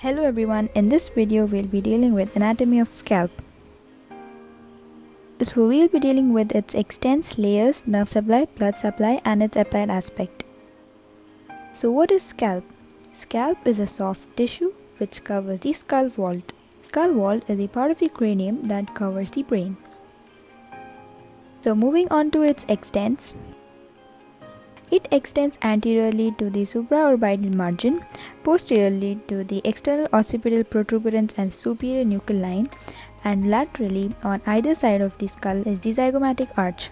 Hello everyone, in this video we'll be dealing with anatomy of scalp. So we'll be dealing with its extents, layers, nerve supply, blood supply and its applied aspect. So what is scalp? Scalp is a soft tissue which covers the skull vault. Skull vault is a part of the cranium that covers the brain. So moving on to its extents. It extends anteriorly to the supraorbital margin, posteriorly to the external occipital protuberance and superior nuchal line, and laterally on either side of the skull is the zygomatic arch.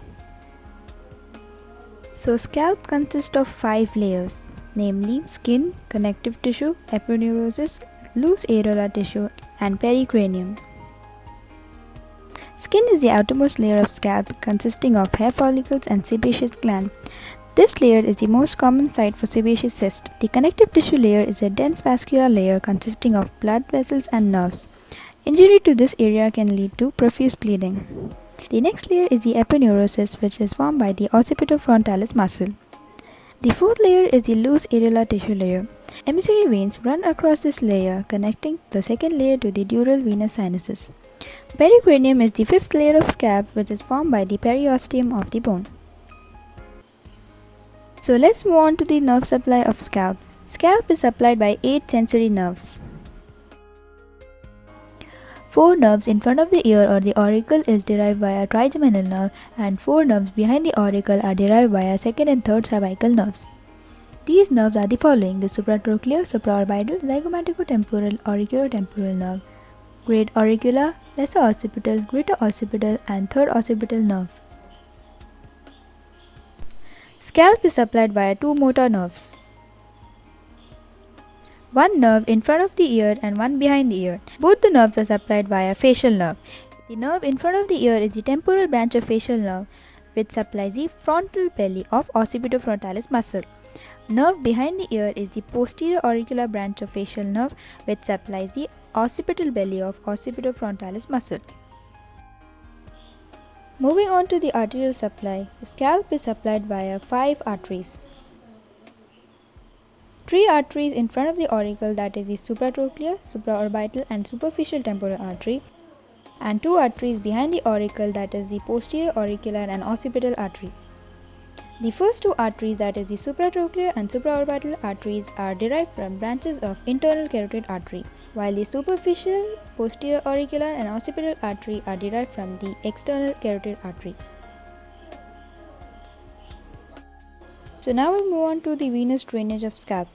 So scalp consists of 5 layers, namely skin, connective tissue, aponeurosis, loose areolar tissue, and pericranium. Skin is the outermost layer of scalp consisting of hair follicles and sebaceous gland. This layer is the most common site for sebaceous cyst. The connective tissue layer is a dense vascular layer consisting of blood vessels and nerves. Injury to this area can lead to profuse bleeding. The next layer is the aponeurosis, which is formed by the occipitofrontalis muscle. The fourth layer is the loose areolar tissue layer. Emissary veins run across this layer, connecting the second layer to the dural venous sinuses. Pericranium is the fifth layer of scalp, which is formed by the periosteum of the bone. So let's move on to the nerve supply of scalp. Scalp is supplied by 8 sensory nerves. 4 nerves in front of the ear or the auricle is derived via trigeminal nerve, and 4 nerves behind the auricle are derived via second and third cervical nerves. These nerves are the following: the supratrochlear, supraorbital, zygomaticotemporal, auriculotemporal nerve, great auricular, lesser occipital, greater occipital, and third occipital nerve. Scalp is supplied via 2 motor nerves. One nerve in front of the ear and one behind the ear. Both the nerves are supplied via facial nerve. The nerve in front of the ear is the temporal branch of facial nerve, which supplies the frontal belly of occipitofrontalis muscle. Nerve behind the ear is the posterior auricular branch of facial nerve, which supplies the occipital belly of occipitofrontalis muscle. Moving on to the arterial supply, the scalp is supplied via 5 arteries. 3 arteries in front of the auricle, that is the supratrochlear, supraorbital and superficial temporal artery, and 2 arteries behind the auricle, that is the posterior auricular and occipital artery. The first 2 arteries, that is the supratrochlear and supraorbital arteries, are derived from branches of internal carotid artery, while the superficial, posterior auricular and occipital artery are derived from the external carotid artery. So now we move on to the venous drainage of scalp.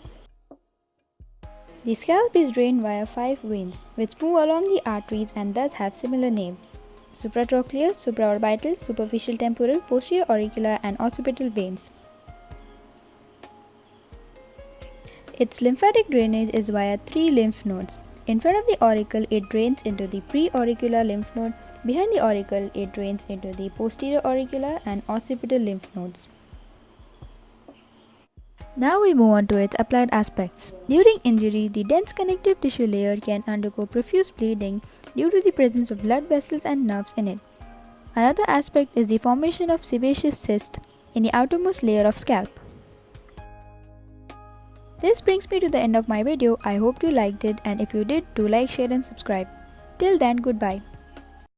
The scalp is drained via 5 veins, which move along the arteries and thus have similar names: supratrochlear, supraorbital, superficial temporal, posterior auricular and occipital veins. Its lymphatic drainage is via 3 lymph nodes. In front of the auricle, it drains into the preauricular lymph node. Behind the auricle, it drains into the posterior auricular and occipital lymph nodes. Now we move on to its applied aspects. During injury, the dense connective tissue layer can undergo profuse bleeding due to the presence of blood vessels and nerves in it. Another aspect is the formation of sebaceous cyst in the outermost layer of scalp. This brings me to the end of my video. I hope you liked it, and if you did, do like, share and subscribe. Till then, goodbye.